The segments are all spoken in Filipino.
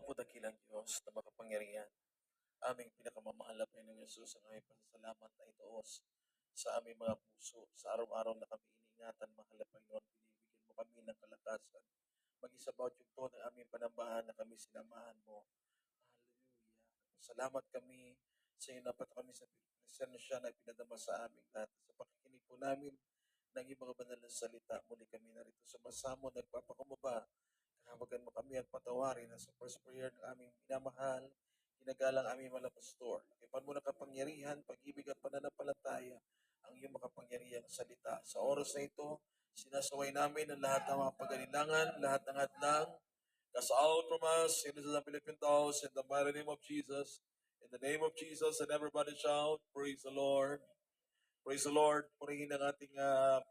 Apo dakilang Diyos na makapangyarihan, aming pinakamamahal na Panginoong Yesus, ang aming pasasalamat ay itoos sa aming mga puso. Sa araw-araw na kami iniingatan, mahal na Panginoon, binibigyan mo kami ng kalakasan. Mag-isa bawat yugto ng aming panambahan na kami sinamahan mo. Hallelujah. Salamat kami sa iyo, napat kami sa presensya na pinadama sa aming lahat. Sa pakikinig po namin ng iyong mga banal na salita, muli kami narito sumasamo, nagpapakumbaba. Kahabagan mo kami at patawarin na sa first prayer ng aming minamahal, ginagalang aming malapastor. Lakipan mo ng kapangyarihan, pag-ibig at pananampalataya ang iyong makapangyarihang salita. Sa oras na ito, sinasaway namin ang lahat ng mga pag-alilangan, lahat ng hadlang. Cast out from us, sinners and Philippine thoughts, in the mighty name of Jesus. In the name of Jesus, and everybody shout, praise the Lord. Praise the Lord. Purihin ang ating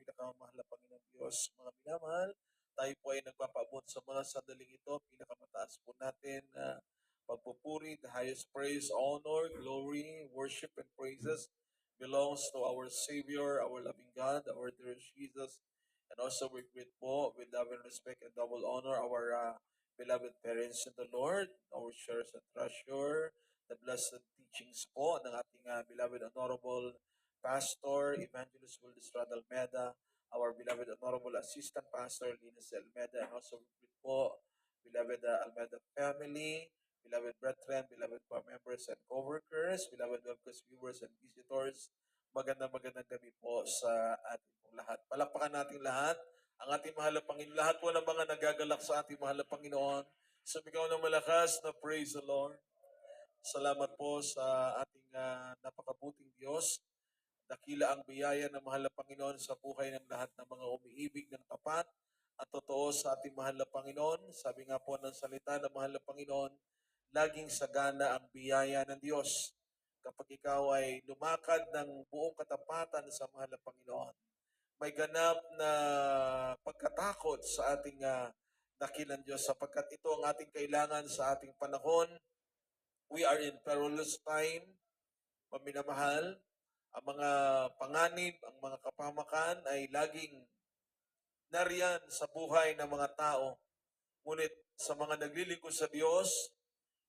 pinakamahal na Panginoong Diyos. Mga minamahal, tayo po ay nagpapaabot sa mga sandaling ito. Pinakamataas po natin pagpupuri, the highest praise, honor, glory, worship, and praises belongs to our Savior, our loving God, our dear Jesus. And also we greet po with love and respect and double honor our beloved parents in the Lord, our shares and treasure, the blessed teachings po ng ating beloved honorable Pastor Evangelist Will Estrada Almeda, our beloved Honorable Assistant Pastor Linus Almeda, and also with po, beloved Almeda family, beloved brethren, beloved members and co-workers, beloved webcast viewers and visitors. Magandang gabi po sa ating pong lahat. Palakpakan natin lahat ang ating mahal na Panginoon. Lahat po ng mga nagagalak sa ating mahal na Panginoon. Sumigaw ng malakas na praise the Lord. Salamat po sa ating napakabuting Diyos. Dakila ang biyaya ng mahal na Panginoon sa buhay ng lahat ng mga umiibig ng tapat at totoo sa ating mahal na Panginoon. Sabi nga po ng salita ng mahal na Panginoon, laging sagana ang biyaya ng Diyos kapag ikaw ay lumakad ng buong katapatan sa mahal na Panginoon. May ganap na pagkatakot sa ating dakilang Diyos sapagkat ito ang ating kailangan sa ating panahon. We are in perilous time, maminamahal. Ang mga panganib, ang mga kapamakan ay laging nariyan sa buhay ng mga tao. Ngunit sa mga naglilingkod sa Diyos,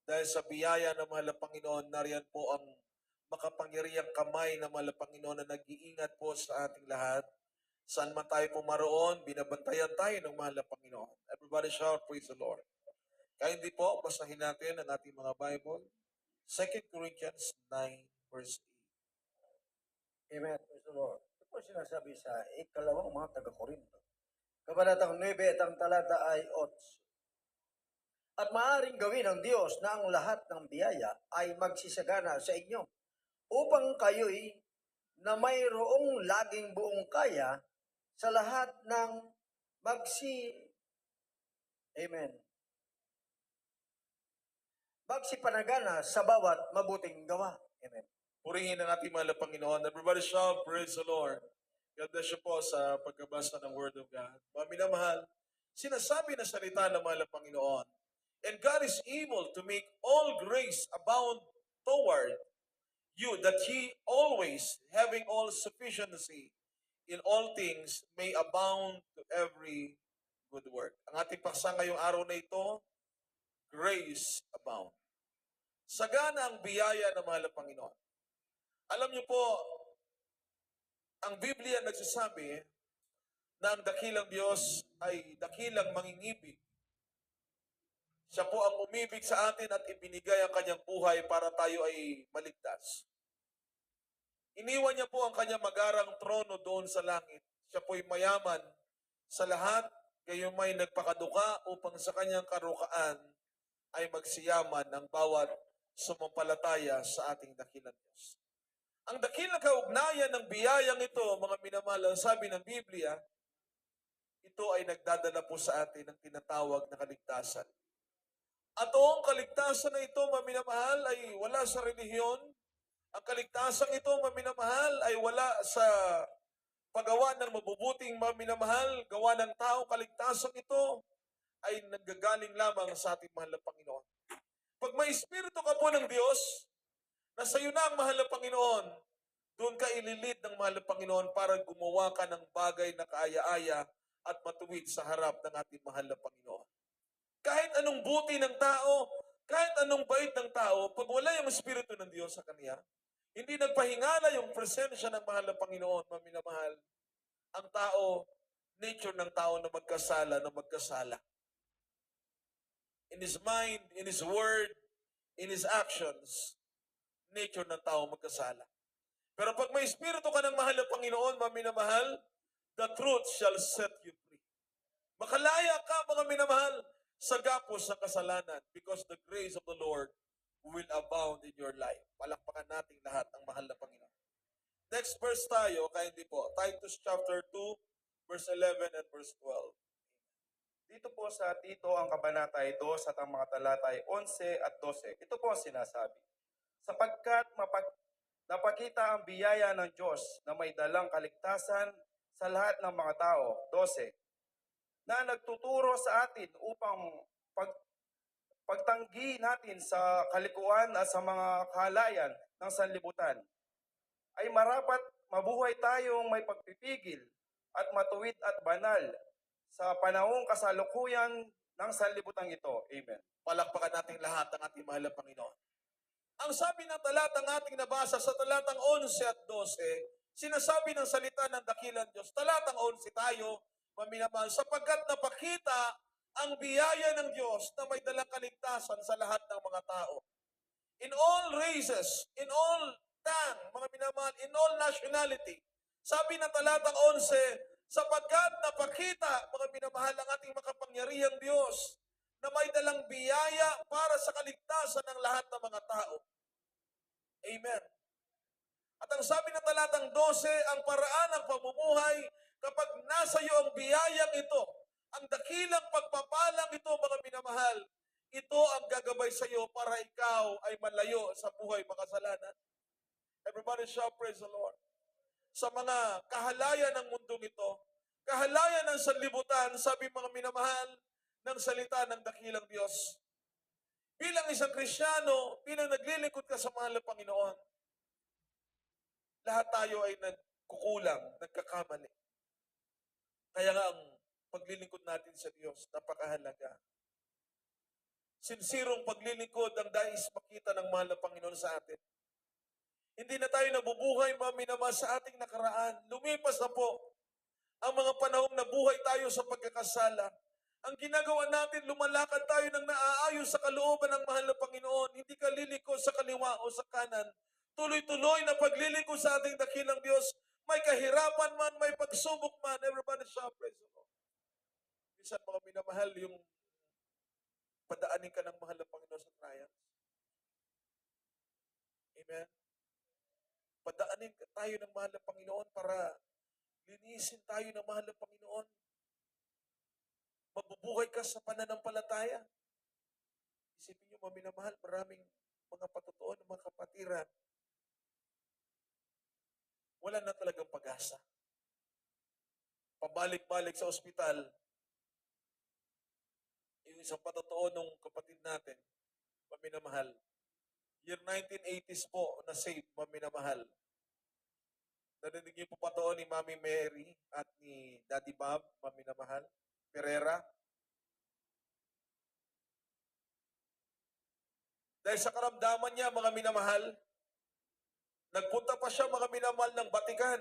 dahil sa biyaya ng mahal na Panginoon, nariyan po ang makapangyarihang kamay ng mahal na Panginoon na nag-iingat po sa ating lahat. Saan man tayo pumaroon, binabantayan tayo ng mahal na Panginoon. Everybody shout, praise the Lord. Kaya hindi po, basahin natin ang ating mga Bible. 2 Corinthians 9 verse 8. Amen. Praise the Lord. Ito po sinasabi sa ikalawang mga taga-Korinto. Kabanatang 9 at ang talata ay 8. At maaaring gawin ng Diyos na ang lahat ng biyaya ay magsisagana sa inyo upang kayo'y na mayroong laging buong kaya sa lahat ng Amen. Magsipanagana sa bawat mabuting gawa. Amen. Purihin ang ating mahal na Panginoon. Everybody shout, praise the Lord. God bless you po sa pagkabasa ng Word of God. Mga minamahal, sinasabi na salita ng mahal na Panginoon, and God is able to make all grace abound toward you, that He always, having all sufficiency in all things, may abound to every good work. Ang ating paksa ngayong araw na ito, grace abound. Sagana ang biyaya ng mahal na Panginoon. Alam niyo po, ang Biblia nagsasabi na ang dakilang Diyos ay dakilang mangingibig. Siya po ang umibig sa atin at ibinigay ang kanyang buhay para tayo ay maligtas. Iniwan niya po ang kanyang magarang trono doon sa langit. Siya po ay mayaman sa lahat, gayon may nagpakaduka upang sa kanyang karukaan ay magsiyaman ang bawat sumampalataya sa ating dakilang Diyos. Ang dakilang kaugnayan ng biyayang ito, mga minamahal, sabi ng Biblia, ito ay nagdadala po sa atin ng tinatawag na kaligtasan. At ang kaligtasan na ito, mga minamahal, ay wala sa relihiyon. Ang kaligtasan ito, mga minamahal, ay wala sa paggawa ng mabubuting mga minamahal, gawa ng tao. Kaligtasan ito ay nanggagaling lamang sa ating mahal na Panginoon. Pag may espiritu ka po ng Diyos, na sa iyo na ang mahal na Panginoon, doon ka ililid ng mahal na Panginoon para gumawa ka ng bagay na kaaya-aya at matuwid sa harap ng ating mahal na Panginoon. Kahit anong buti ng tao, Kahit anong bait ng tao, pag wala yung Espiritu ng Diyos sa kanya, hindi nagpahingala yung presensya ng mahal na Panginoon, mga minamahal, ang tao, nature ng tao na magkasala. In his mind, in his word, in his actions, nature ng tao magkasala. Pero pag may Espiritu ka ng mahal na Panginoon, mga minamahal, the truth shall set you free. Makalaya ka, mga minamahal, sa gapos ng kasalanan because the grace of the Lord will abound in your life. Palakpakan natin lahat ang mahal na Panginoon. Next verse tayo, kaya hindi po, Titus chapter 2, verse 11 and verse 12. Dito po sa Tito ang kabanatay 2 at ang mga talatay 11 at 12. Ito po ang sinasabi. Sapagkat napakita ang biyaya ng Diyos na may dalang kaligtasan sa lahat ng mga tao. 12. Na nagtuturo sa atin upang pagtanggi natin sa kalikuan at sa mga kahalayan ng sanlibutan ay marapat mabuhay tayong may pagpipigil at matuwid at banal sa panahong kasalukuyan ng sanlibutan ito. Amen. Palakpakan natin lahat ang ating mahal na Panginoon. Ang sabi ng talatang ating nabasa sa talatang 11 at 12, sinasabi ng salita ng dakilang Diyos. Talatang 11 tayo, maminamahal, sapagkat napakita ang biyaya ng Diyos na may dalang kaligtasan sa lahat ng mga tao. In all races, in all tongue, mga minamahal, in all nationality. Sabi ng talatang 11, sapagkat napakita, mga minamahal, ang ating makapangyarihang Diyos na may dalang biyaya para sa kaligtasan ng lahat ng mga tao. Amen. At ang sabi ng talatang 12, ang paraan ng pamumuhay kapag nasa iyo ang biyayang ito, ang dakilang pagpapalang ito, mga minamahal, ito ang gagabay sa iyo para ikaw ay malayo sa buhay makasalanan. Everybody shout, praise the Lord. Sa mga kahalayan ng mundong ito, kahalayan ng sanlibutan, sabi mga minamahal, ng salita ng dakilang Diyos. Bilang isang Kristiyano, bilang naglilingkod ka sa mahal na Panginoon, lahat tayo ay nagkukulang, nagkakamali. Kaya nga ang paglilingkod natin sa Diyos, napakahalaga. Sinsirong paglilingkod ang dais makita ng mahal na Panginoon sa atin. Hindi na tayo nabubuhay, maminamahal, sa ating nakaraan. Lumipas na po ang mga panahong nabuhay tayo sa pagkakasala. Ang ginagawa natin, lumalakad tayo ng naaayon sa kalooban ng mahal na Panginoon. Hindi ka liliko sa kaliwa o sa kanan. Tuloy-tuloy na pagliliko sa ating dakilang Diyos. May kahirapan man, may pagsubok man. Everybody shout, praise the Lord. Minsan mga minamahal, yung padaanin ka ng mahal na Panginoon sa trials. Amen. Padaanin tayo ng mahal na Panginoon para linisin tayo ng mahal na Panginoon. Mabubuhay ka sa pananampalataya. Isipin niyo, mga minamahal, maraming mga patutuon ng mga kapatiran. Wala na talagang pag-asa. Pabalik-balik sa ospital, yung isang patutuon ng kapatid natin, mga minamahal, year 1980s po na save, mga minamahal. Narinig niyo po patutuon ni Mami Mary at ni Daddy Bob, mga minamahal, Pereira. Dahil sa karamdaman niya, mga minamahal, nagpunta pa siya, mga minamahal, ng Batikan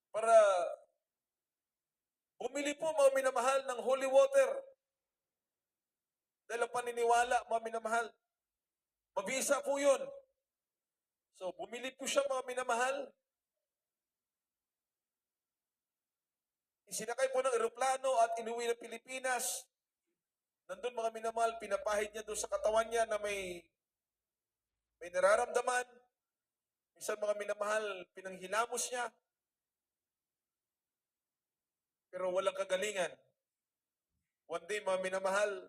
para bumili po, mga minamahal, ng holy water. Dahil ang paniniwala, mga minamahal, mabisa po yun. So, bumili po siya, mga minamahal. Isinakay po ng eroplano at inuwi ng Pilipinas. Nandun, mga minamahal, pinapahid niya doon sa katawan niya na may nararamdaman. Minsan, mga minamahal, pinanghilamos niya. Pero walang kagalingan. One day, mga minamahal,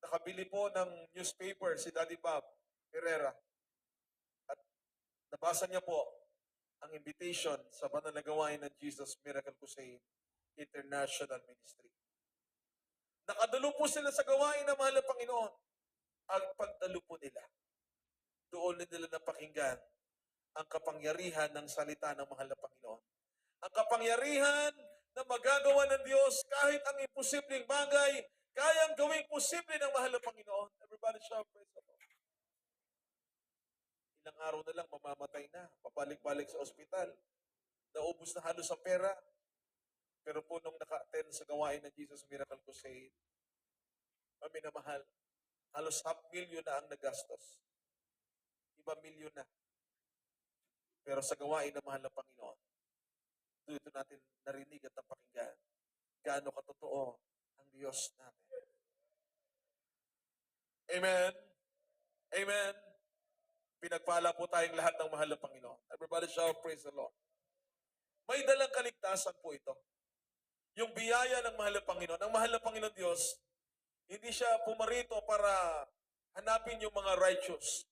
nakabili po ng newspaper si Daddy Bob Pereira. At nabasa niya po ang invitation sa banal na gawain ng Jesus Miracle Crusade International Ministry. Nakadalo po sila sa gawain ng mahal na Panginoon. Ang pagdalo po nila, doon nila napakinggan ang kapangyarihan ng salita ng mahal na Panginoon. Ang kapangyarihan na magagawa ng Diyos kahit ang imposibleng bagay, Kayang gawing posible ng mahal na Panginoon. Everybody shout, praise the Lord. Ilang araw na lang, mamamatay na. Pabalik-balik sa ospital. Naubos na halos ang pera. Pero po nung naka-attend sa gawain ng Jesus Miracle Crusade, kami na mahal, halos $500,000 na ang nagastos. Iba milyon na. Pero sa gawain ng mahal na Panginoon, dito natin narinig at napakinggan gaano katotoo ang Diyos natin. Amen. Amen. Pinagpala po tayong lahat ng mahal na Panginoon. Everybody shout, praise the Lord. May dalang kaligtasan po ito. Yung biyaya ng mahal na Panginoon. Ang mahal na Panginoon Diyos, hindi siya pumarito para hanapin yung mga righteous.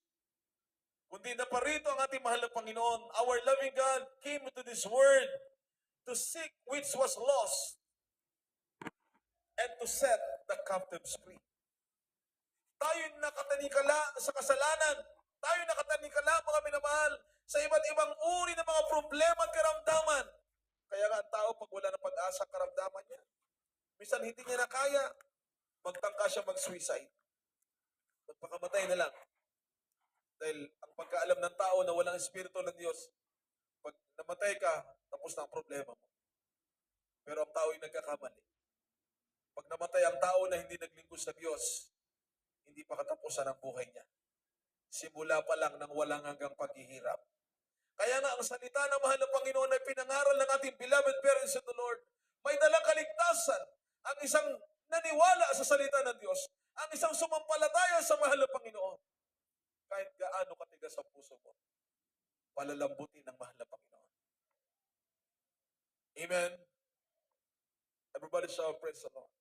Kundi naparito ang ating mahal na Panginoon. Our loving God came into this world to seek which was lost and to set the captives free. Tayo nakatanikala sa kasalanan. Tayo nakatanikala, mga minamahal, sa iba't ibang uri ng mga problema at karamdaman. Kaya nga ang tao, pag wala ng pag-asa karamdaman niya, minsan hindi niya na kaya, magtangka siya mag-suicide. Magpakamatay na lang. Dahil ang pagkaalam ng tao na walang espiritu ng Diyos, pag namatay ka, tapos na ang problema mo. Pero ang tao ay nagkakamali. Pag namatay ang tao na hindi naglingkod sa Diyos, hindi pa katapusan ang buhay niya. Simula pa lang ng walang hanggang paghihirap. Kaya nga ang salita ng mahal na Panginoon ay pinangaral ng ating beloved parents in the Lord. May dalang kaligtasan ang isang naniwala sa salita ng Diyos, ang isang sumampalataya sa mahal na Panginoon. Kahit gaano katigas ang puso mo, palalambutin ng mahal na Panginoon. Amen. Everybody shout, praise the Lord.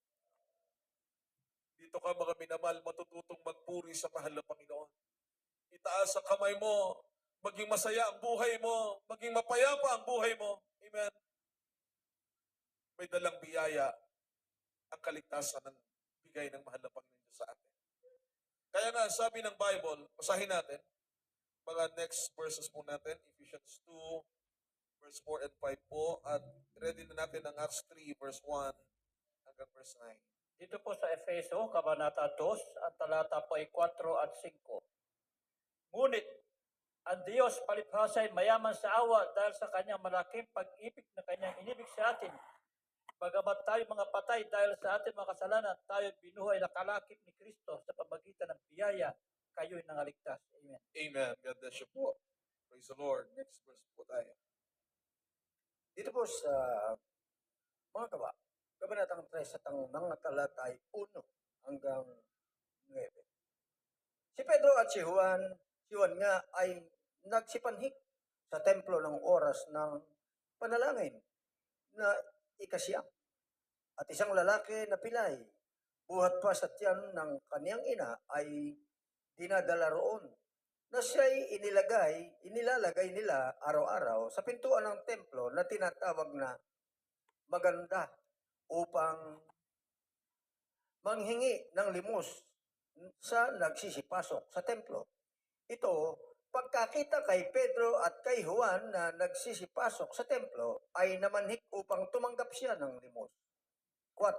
Dito ka mga minamahal, matututong magpuri sa mahal na Panginoon. Itaas ang kamay mo, maging masaya ang buhay mo, maging mapayapa ang buhay mo. Amen. May dalang biyaya ang kaligtasan ng bigay ng mahal na Panginoon sa atin. Kaya nga, sabi ng Bible, basahin natin, mga next verses po natin, Ephesians 2, verse 4 and 5 po, at ready na natin ang Acts 3, verse 1 hanggang verse 9. Dito po sa Efeso, Kabanata 2, ang talata po ay 4 at 5. Ngunit, ang Diyos palibhasa ay mayaman sa awa dahil sa kanyang malaking pag-ibig na kanyang inibig sa atin. Bagamat tayo mga patay dahil sa ating mga kasalanan, tayo binuhay na kalakip ni Kristo sa pamagitan ng biyaya, kayo'y nangaligtas. Amen. Amen. God bless you po. Praise the Lord. Next verse po tayo. Dito po sa mga Kabanatang 3 at ang mga talata ay 1 hanggang 9. Si Pedro at si Juan nga ay nagsipanhik sa templo ng oras ng panalangin na ikasiyam. At isang lalaki na pilay, buhat pa sa tiyan ng kaniyang ina ay dinadala roon na siya'y inilalagay nila araw-araw sa pintuan ng templo na tinatawag na Maganda upang manghingi ng limos sa nagsisipasok sa templo. Ito, pagkakita kay Pedro at kay Juan na nagsisipasok sa templo, ay namanhik upang tumanggap siya ng limos. 4.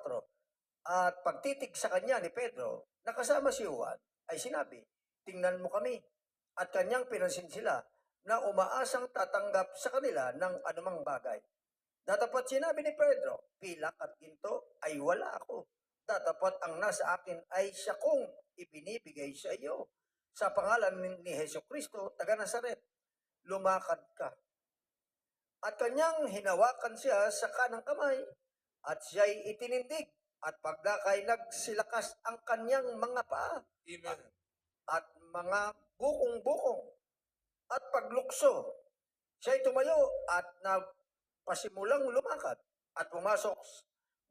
At pagtitig sa kanya ni Pedro, nakasama si Juan, ay sinabi, tingnan mo kami. At kanyang pinansin sila na umaasang tatanggap sa kanila ng anumang bagay. Datapat sinabi ni Pedro, pilak at ginto ay wala ako. Datapat ang nasa akin ay siya kong ibinibigay sa iyo. Sa pangalan ni Hesus Kristo, taga Nazaret, lumakad ka. At kanyang hinawakan siya sa kanang kamay, at siya'y itinindig, at pagdakay nagsilakas ang kanyang mga paa, Amen. at mga bukong-bukong, at paglukso. Siya'y tumayo at nagpasimulang lumakad, at pumasok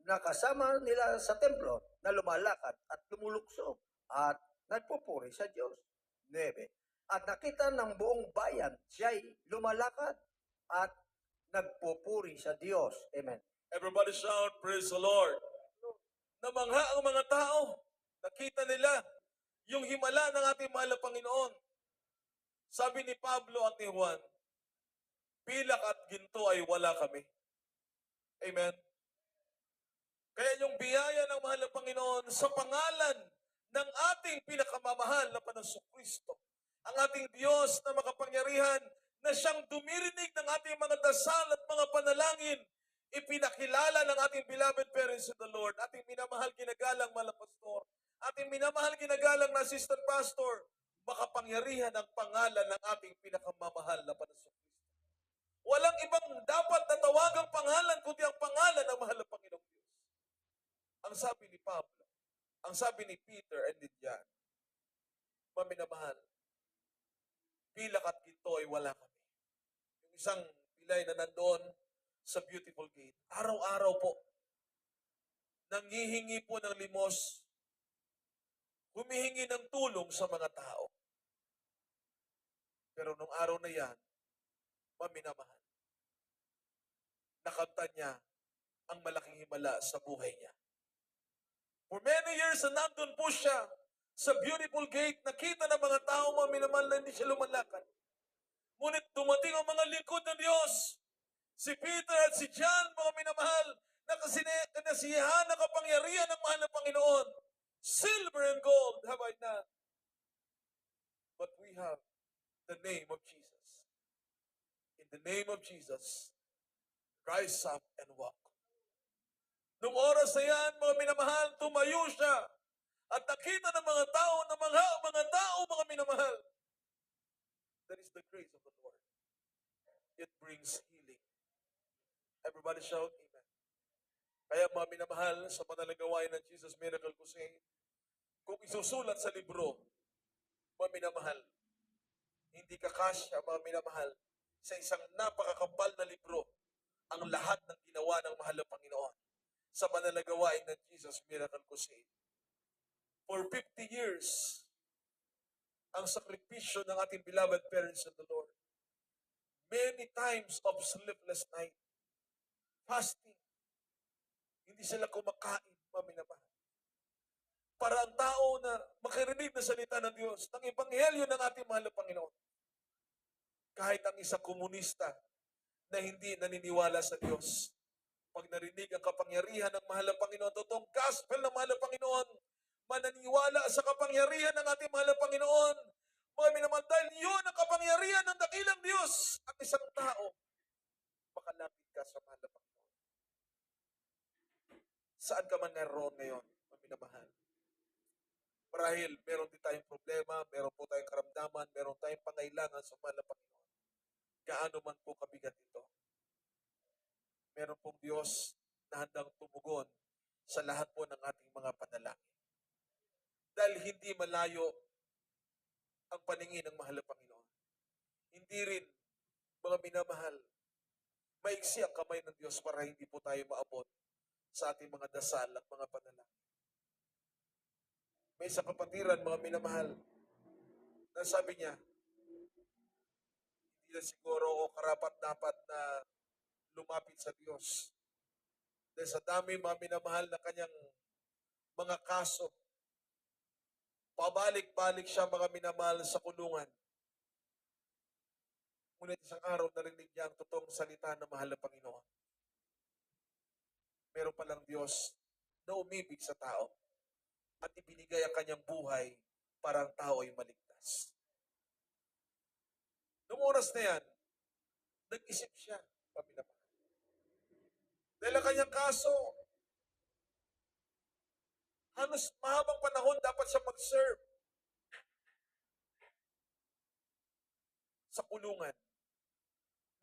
na kasama nila sa templo na lumalakad at lumulukso, at nagpupuri sa Diyos. 9. At nakita ng buong bayan, siya'y lumalakad at nagpupuri sa Diyos. Amen. Everybody shout, praise the Lord. Namangha ang mga tao. Nakita nila yung himala ng ating mahal na Panginoon. Sabi ni Pablo at ni Juan, pilak at ginto ay wala kami. Amen. Kaya yung biyaya ng mahal na Panginoon sa pangalan ng ating pinakamamahal na Panginoong Kristo, ang ating Diyos na makapangyarihan na siyang dumirinig ng ating mga dasal at mga panalangin, ipinakilala ng ating beloved parents in the Lord, ating minamahal ginagalang mahal na pastor, ating minamahal ginagalang na assistant pastor, makapangyarihan ang pangalan ng ating pinakamamahal na Panginoong Kristo. Walang ibang dapat na tawagang pangalan kundi ang pangalan ng mahal na Panginoong Diyos. Ang sabi ni Pablo, ang sabi ni Peter and ni John, maminamahal, pilak at ginto ay wala kami. Yung isang pilay na nandoon sa beautiful gate, araw-araw po, nanghihingi po ng limos, humihingi ng tulong sa mga tao. Pero nung araw na yan, maminamahal, nakanta niya ang malaking himala sa buhay niya. For many years na nandun po siya sa beautiful gate, nakita ng mga tao mga minamahal na hindi siya lumalakad. Ngunit dumating ang mga lingkod ng Diyos, si Peter at si John, mga minamahal, na kanasiyahan na kapangyarihan ng mahal na Panginoon. Silver and gold have I not, but we have the name of Jesus. In the name of Jesus, rise up and walk. Nung oras na yan, mga minamahal, tumayo siya at nakita ng mga tao na mga minamahal. That is the grace of the Lord. It brings healing. Everybody shout, Amen. Kaya mga minamahal, sa madalang gawain ng Jesus Miracle Crusade, kung isusulat sa libro, mga minamahal, hindi kakasya, mga minamahal, sa isang napakakapal na libro, ang lahat ng ginawa ng mahal na Panginoon sa madalang gawain ng Jesus Miracle Crusade. For 50 years, ang sakripisyo ng ating beloved parents in the Lord. Many times of sleepless night, fasting. Hindi sila kumakain, maminamahal. Para ang tao na makarinig na salita ng Diyos, ng ebanghelyo ng ating mahal na Panginoon. Kahit ang isang komunista na hindi naniniwala sa Diyos, pag narinig ang kapangyarihan ng mahal na Panginoon, totoong gospel ng mahal na Panginoon, mananiwala sa kapangyarihan ng ating mahal na Panginoon, mga minamahal, dahil yun ang kapangyarihan ng dakilang Diyos at isang tao, makalapit ka sa mahal na Panginoon. Saan ka man naroon ngayon, mga minamahal? Marahil, meron din tayong problema, meron po tayong karamdaman, meron tayong pangailangan sa mahal na Panginoon. Gaano man po kabigat ito. Meron pong Diyos na handang tumugon sa lahat po ng ating mga panalangin. Dahil hindi malayo ang paningin ng mahal na Panginoon. Hindi rin, mga minamahal, maiksi ang kamay ng Diyos para hindi po tayo maabot sa ating mga dasal at mga panalangin. May isang kapatiran, mga minamahal, na sabi niya, hindi na siguro ako karapat-dapat na lumapit sa Diyos. Dahil sa dami mga minamahal na kanyang mga kaso, pabalik-balik siya mga minamahal sa kulungan. Ngunit isang araw narinig niya ang totoong salita ng mahal na Panginoon. Meron palang Diyos na umibig sa tao at ibinigay ang kanyang buhay para ang tao ay maligtas. Noong oras na yan, nag-isip siya, paminamahal. Dahil ang kanyang kaso, halos mahabang panahon dapat siya mag-serve sa kulungan.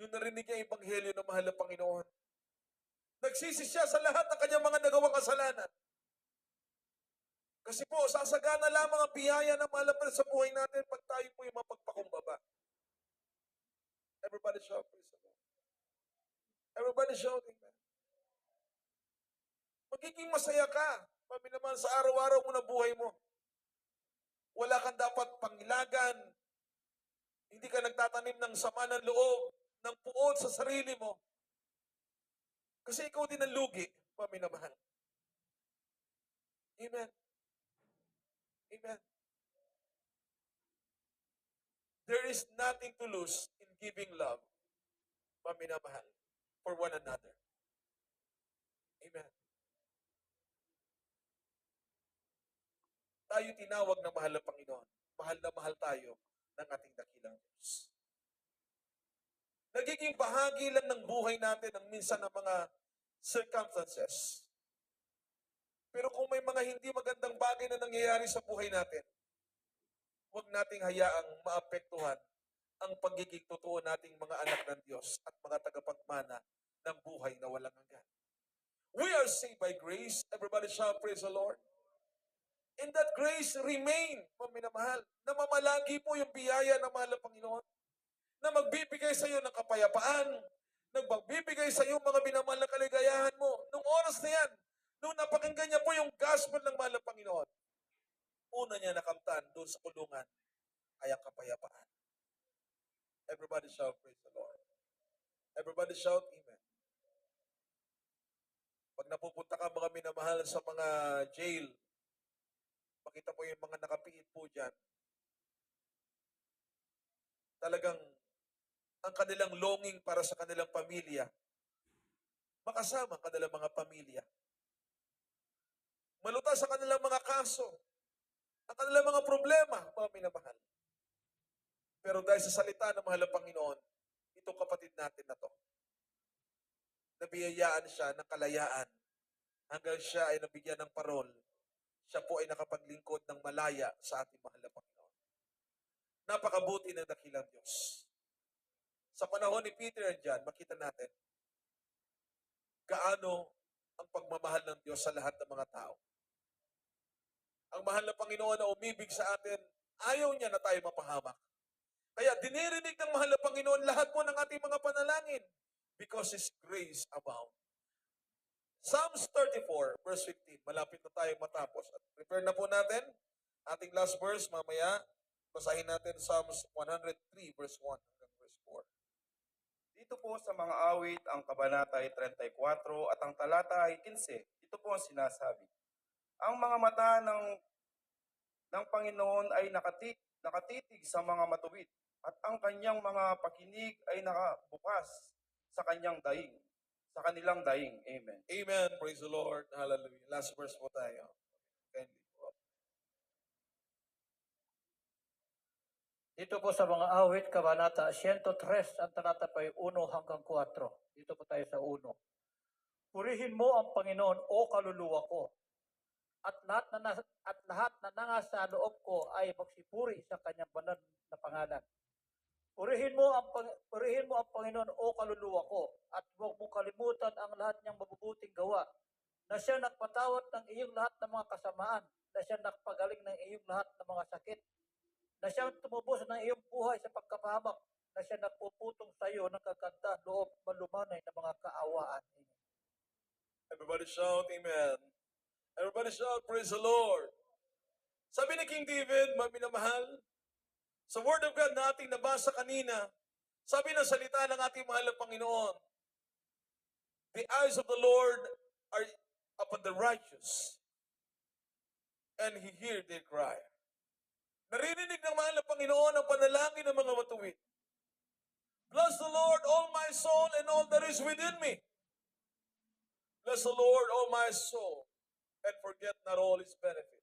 Nung narinig niya ang ebanghelyo ng mahal na Panginoon, nagsisi siya sa lahat ng kanyang mga nagawang kasalanan. Kasi po, sasagana lamang ang biyaya ng mahal na Panginoon sa buhay natin pag tayo po yung mapagpakumbaba. Everybody shout, praise the Lord. Everybody shout, amen. Magiging masaya ka, paminaman sa araw-araw mo na buhay mo. Wala kang dapat pangilagan. Hindi ka nagtatanim ng sama ng loob, ng puot sa sarili mo. Kasi ikaw din ang lugi, paminamahal. Amen. Amen. There is nothing to lose in giving love, paminamahal, for one another. Amen. tayo tinawag na mahal na Panginoon. Mahal na mahal tayo ng ating dakilang Diyos. Nagiging bahagi lang ng buhay natin ang minsan ng mga circumstances. Pero kung may mga hindi magandang bagay na nangyayari sa buhay natin, huwag nating hayaang maapektuhan ang pagiging totoo nating mga anak ng Diyos at mga tagapagmana ng buhay na walang hanggan. We are saved by grace. Everybody shout, praise the Lord. And that grace remain, mga minamahal. Namamalagi po yung biyaya ng mahal na Panginoon na magbibigay sa iyo ng kapayapaan, nagbibigay sa iyo mga minamahal na kaligayahan mo. Nung oras na yan, nung napakinggan niya po yung gospel ng mahal na Panginoon, una niya nakamtan doon sa kulungan ay ang kapayapaan. Everybody shout, praise the Lord. Everybody shout, amen. Pag napupunta ka mga minamahal sa mga jail, makita po yung mga nakapiit po dyan, talagang ang kanilang longing para sa kanilang pamilya, makasama ang kanilang mga pamilya. Malutas sa kanilang mga kaso, ang kanilang mga problema, mga minamahal. Pero dahil sa salita ng mahal na Panginoon, itong kapatid natin na to, nabiyayaan siya ng kalayaan hanggang siya ay nabigyan ng parol, siya po ay nakapaglingkod ng malaya sa ating mahal na Panginoon. Napakabuti ng dakilang Diyos. Sa panahon ni Peter and John, makita natin gaano ang pagmamahal ng Diyos sa lahat ng mga tao. Ang mahal na Panginoon na umibig sa atin, ayaw niya na tayo mapahamak. Kaya dinirinig ng mahal na Panginoon lahat po ng ating mga panalangin because His grace abound. Psalms 34, verse 15. Malapit na tayo matapos. At prepare na po natin ating last verse mamaya. Basahin natin Psalms 103, verse 1 hanggang verse 4. Dito po sa mga awit ang kabanata ay 34 at ang talata ay 15. Ito po ang sinasabi. Ang mga mata ng Panginoon ay nakatitig sa mga matuwid at ang kanyang mga pakinig ay nakabukas sa kanyang daing, sa kanilang daing. Amen. Amen. Praise the Lord. Hallelujah. Last verse po tayo. Kindly po. Dito po sa mga awit, kabanata 103, ang talata po ay 1 hanggang 4. Dito po tayo sa 1. Purihin mo ang Panginoon, o kaluluwa ko, at lahat na nangasa loob ko ay magsipuri sa kanyang banal na pangalan. Purihin mo ang Panginoon, o kaluluwa ko, at huwag mo kalimutan ang lahat niyang mabubuting gawa, na siya nagpatawad ng iyong lahat ng mga kasamaan, na siya nagpagaling ng iyong lahat ng mga sakit, na siya tumubos ng iyong buhay sa pagkapahamak, na siya nagpuputong sa iyo ng kaganda loob malumanay ng mga kaawaan. Everybody shout, amen. Everybody shout, praise the Lord. Sabi ni King David, minamahal, sa Word of God na ating nabasa kanina, sabi ng salita ng ating mahal na Panginoon, the eyes of the Lord are upon the righteous, and He hear their cry. Naririnig ng mahal na Panginoon ang panalangin ng mga matuwid. Bless the Lord, all my soul, and all that is within me. Bless the Lord, all my soul, and forget not all His benefits.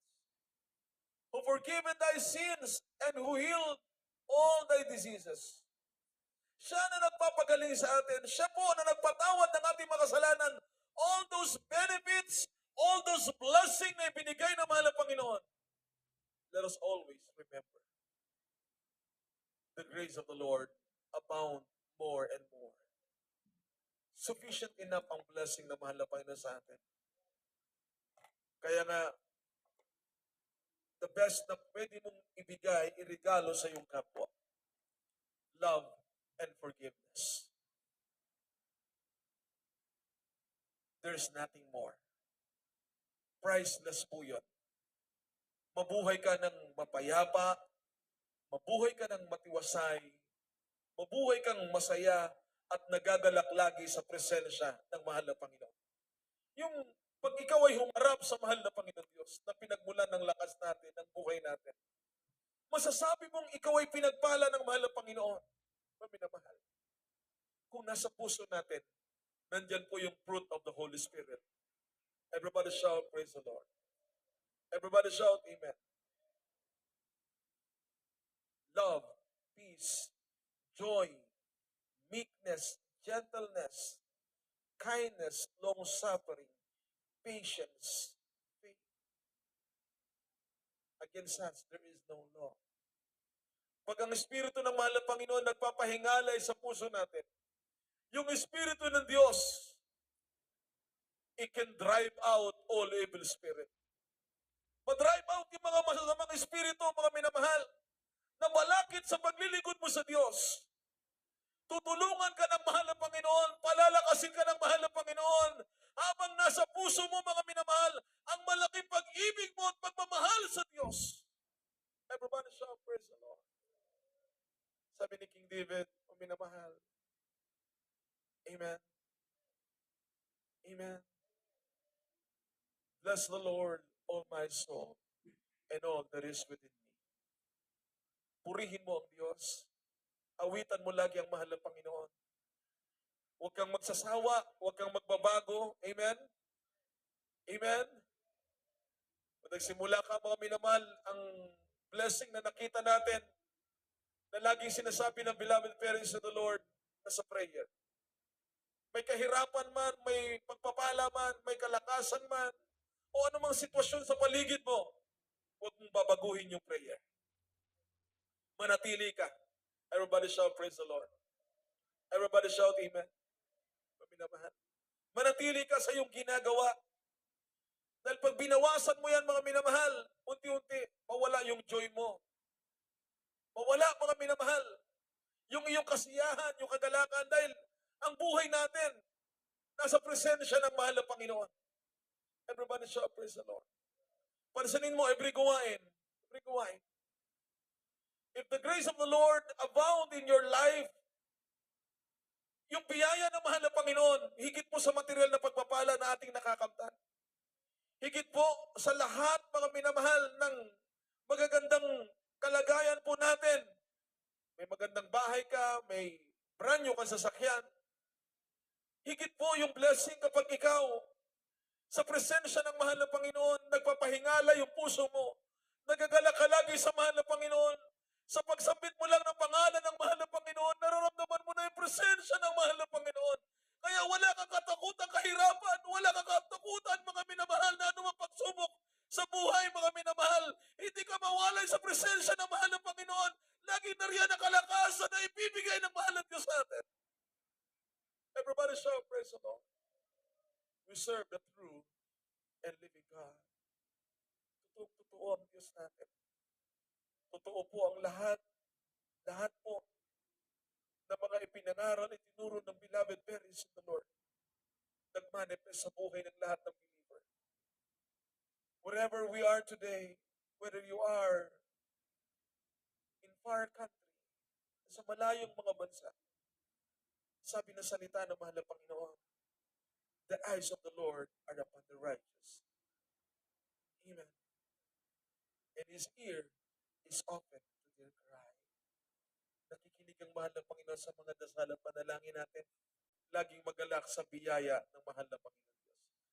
Who forgiveth thy sins, and who healed all thy diseases. Siya na nagpapagaling sa atin. Siya po na nagpatawad ng ating mga kasalanan. All those benefits, all those blessings na ibinigay ng mahal na Panginoon. Let us always remember the grace of the Lord abound more and more. Sufficient enough ang blessing na mahal na Panginoon sa atin. Kaya nga, the best na pwede mong ibigay, irigalo sa iyong kapwa. Love and forgiveness. There's nothing more. Priceless po yun. Mabuhay ka ng mapayapa, mabuhay ka ng matiwasay, mabuhay kang masaya at nagagalak lagi sa presensya ng mahal na Panginoon. Yung pag ikaw ay humarap sa mahal na Panginoon Diyos na pinagmulan ng lakas natin, ng buhay natin, masasabi mong ikaw ay pinagpala ng mahal na Panginoon. Minamahal. Kung nasa puso natin, nandyan po yung fruit of the Holy Spirit. Everybody shout, praise the Lord. Everybody shout, amen. love, peace, joy, meekness, gentleness, kindness, long-suffering, patience, faith. Against such, there is no law. Pag ang Espiritu ng mahal na Panginoon nagpapahingalay sa puso natin, yung Espiritu ng Diyos, it can drive out all evil spirit. Ma-drive out yung mga masasamang espiritu, mga minamahal, na malakit sa paglilingkod mo sa Diyos. Tutulungan ka ng mahal na Panginoon, palalakasin ka ng mahal na Panginoon, habang nasa puso mo, mga minamahal, ang malaking pag-ibig mo at pagmamahal sa Diyos. Everybody shout, praise the Lord. Sabi ni King David, o minamahal, Amen. Amen. Bless the Lord, O my soul, and all that is within me. Purihin mo ang Diyos. Awitan mo lagi ang mahal na Panginoon. Huwag kang magsasawa, huwag kang magbabago. Amen? Amen? Kung nagsimula ka, mga minamahal, ang blessing na nakita natin, na laging sinasabi ng beloved parents of the Lord, na sa prayer. May kahirapan man, may pagpapala man, may kalakasan man, o anumang sitwasyon sa paligid mo, huwag mong babaguhin yung prayer. Manatili ka. Everybody shout, praise the Lord. Everybody shout, amen. Minamahal. Manatili ka sa iyong ginagawa. Dahil pag binawasan mo yan, mga minamahal, unti-unti, mawala yung joy mo. Mawala, mga minamahal, yung iyong kasiyahan, yung kagalakan, dahil ang buhay natin, nasa presensya ng mahal na Panginoon. Everybody shout, praise the Lord. Pansinin mo, every gawain. If the grace of the Lord abound in your life, yung biyaya ng mahal na Panginoon, higit po sa material na pagpapala na ating nakakamtan. Higit po sa lahat, mga minamahal, ng magagandang kalagayan po natin. May magandang bahay ka, may brand new kang sasakyan. Higit po yung blessing kapag ikaw, sa presensya ng mahal na Panginoon, nagpapahingala yung puso mo. Nagagala ka lagi sa mahal na Panginoon. Sa pagsambit mo lang ng pangalan ng mahal na Panginoon, nararamdaman mo na yung presensya ng mahal na Panginoon. Kaya wala kang katakutan, kahirapan, wala kang katakutan, mga minamahal, na anumang pagsubok sa buhay, mga minamahal. Hindi ka mawalay sa presensya ng mahal na Panginoon. Lagi nariyan ang kalakasan na ibibigay ng mahal na Diyos natin. Everybody shout, praise the Lord. We serve the true and living God. Totoo ang Diyos natin. Totoo po ang lahat po na mga ipinangaral at tinuro ng beloved parents in the Lord. Nagmanifest sa buhay ng lahat ng believer. Wherever we are today, whether you are in far country, sa malayong mga bansa, sabi na salita ng mahal na Panginoon, the eyes of the Lord are upon the righteous. Amen. And His ear is open to their cry. Nakikinig ang mahal na Panginoon sa mga dasal at panalangin natin. Laging magalak sa biyaya ng mahal na Panginoon.